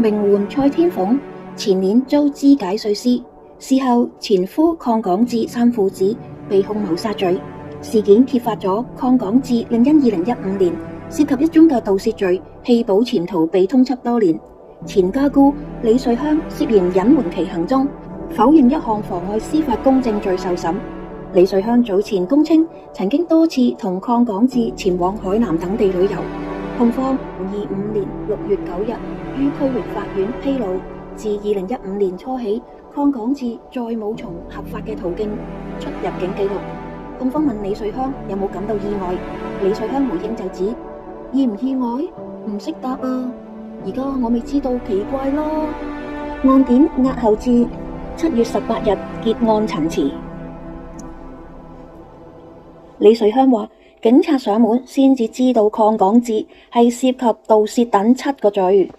名媛蔡天鳳前年遭肢解碎屍，事後前夫鄺港智三父子被控謀殺罪。事件揭發咗鄺港智另因2015年涉及一宗嘅盜竊罪棄保潛逃被通緝多年。前家姑李瑞香涉嫌隱瞞其行蹤，否認一項妨礙司法公正罪受審。李瑞香早前供稱曾經多次同鄺港智前往海南等地旅遊。控方2025年6月9日於區域法院披露，自2015年初起，鄺港智再冇從合法嘅途徑出入境記錄。控方問李瑞香有冇感到意外，李瑞香回應就指意唔意外唔識答啊，而家我未知道，奇怪咯。案件押後至7月18日結案陳詞。李瑞香話，警察上門先至知道鄺港智係涉及盜竊等7個罪。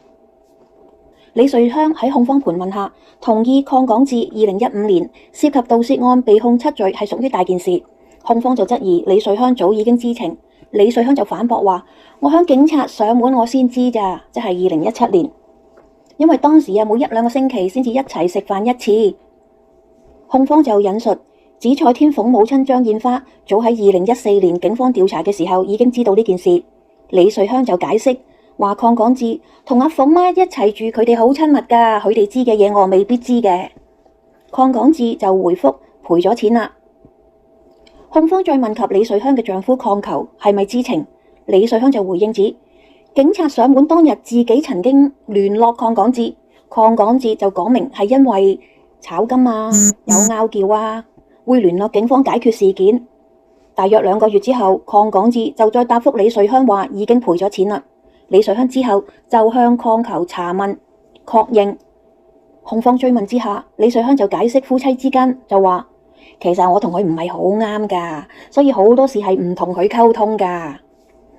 李瑞香喺控方盤問下，同意鄺港智2015年涉及盜竊案被控7罪係屬於大件事。控方就質疑李瑞香早已經知情，李瑞香就反駁話：我響警察上門我先知咋，即係2017年，因為當時每1-2個星期先至一齊食飯一次。控方就引述指蔡天鳳母親張燕花早喺2014年警方調查嘅時候已經知道呢件事。李瑞香就解釋話鄺港智同阿鳳媽一齊住，佢哋好親密㗎，佢哋知嘅嘢我未必知嘅。鄺港智就回覆賠咗錢啦。控方再問及李瑞香嘅丈夫鄺球係咪知情，李瑞香就回應指警察上門當日自己曾經聯絡鄺港智，鄺港智就講明係因為炒金啊，有拗撬啊，會聯絡警方解決事件。大約2個月之後，鄺港智就再答覆李瑞香話已經賠咗錢啦。李瑞香之後就向鄺球查問確認。控方追問之下，李瑞香就解釋夫妻之間就話其實我同佢唔係好啱噶，所以好多事係唔同佢溝通噶。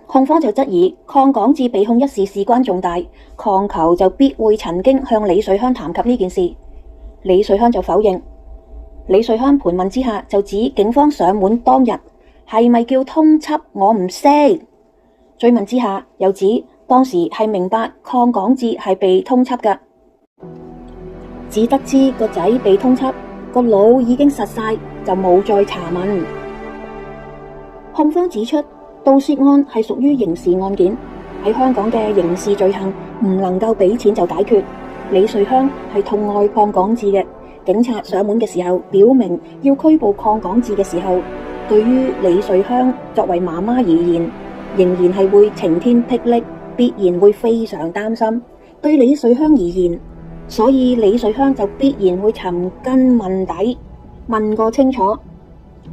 控方就質疑鄺港智被控一事事關重大，鄺球就必會曾經向李瑞香談及呢件事。李瑞香就否認。李瑞香盤問之下就指警方上門當日係咪叫通緝我唔識。追問之下又指當時係明白鄺港智係被通緝噶，只得知個仔被通緝，個腦已經實晒，就冇再查問。控方指出，盜竊案係屬於刑事案件，喺香港嘅刑事罪行唔能夠俾錢就解決。李瑞香係痛愛鄺港智嘅，警察上門嘅時候表明要拘捕鄺港智嘅時候，對於李瑞香作為媽媽而言，仍然係會晴天霹靂，必然會非常擔心。對李瑞香而言，所以李瑞香就必然會尋根問底，問個清楚。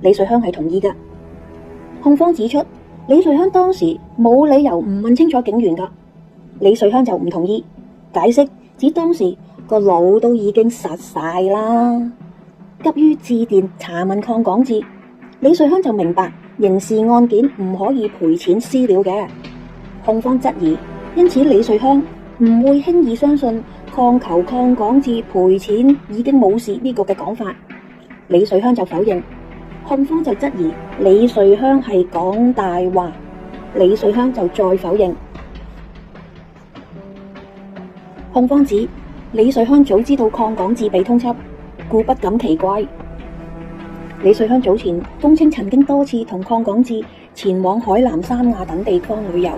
李瑞香係同意㗎。控方指出，李瑞香當時冇理由唔問清楚警員㗎。李瑞香就唔同意，解釋指當時個腦都已經實晒啦。急於致電查問鄺港智，李瑞香就明白刑事案件唔可以賠錢私了嘅。控方質疑，因此李瑞香唔會輕易相信鄺球鄺港智賠錢已經冇事呢個嘅講法。李瑞香就否認。控方就質疑李瑞香係講大話，李瑞香就再否認。控方指李瑞香早知道鄺港智被通緝，故不感奇怪。李瑞香早前供稱曾經多次同鄺港智前往海南、三亞等地方旅遊。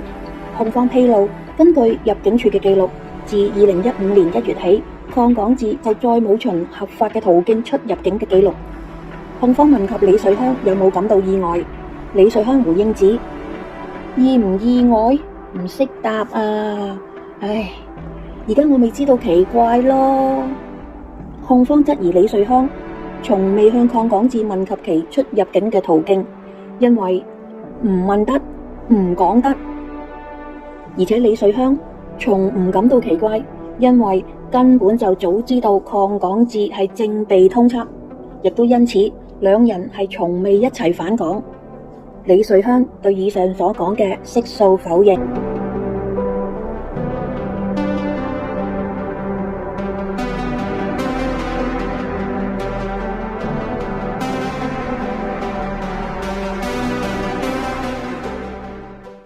控方披露，根據入境處嘅記錄，自2015年1月起，鄺港智就再冇循合法嘅途徑出入境嘅記錄。控方問及李瑞香有冇感到意外，李瑞香回應指意唔意外唔識答啊，唉，而家我未知道，奇怪咯。控方質疑李瑞香從未向鄺港智問及其出入境嘅途徑，因為唔問得，唔講得。而且李瑞香從唔感到奇怪，因為根本就早知道鄺港智係正被通緝，亦都因此兩人係從未一齊返港。李瑞香對以上所講嘅悉數否認。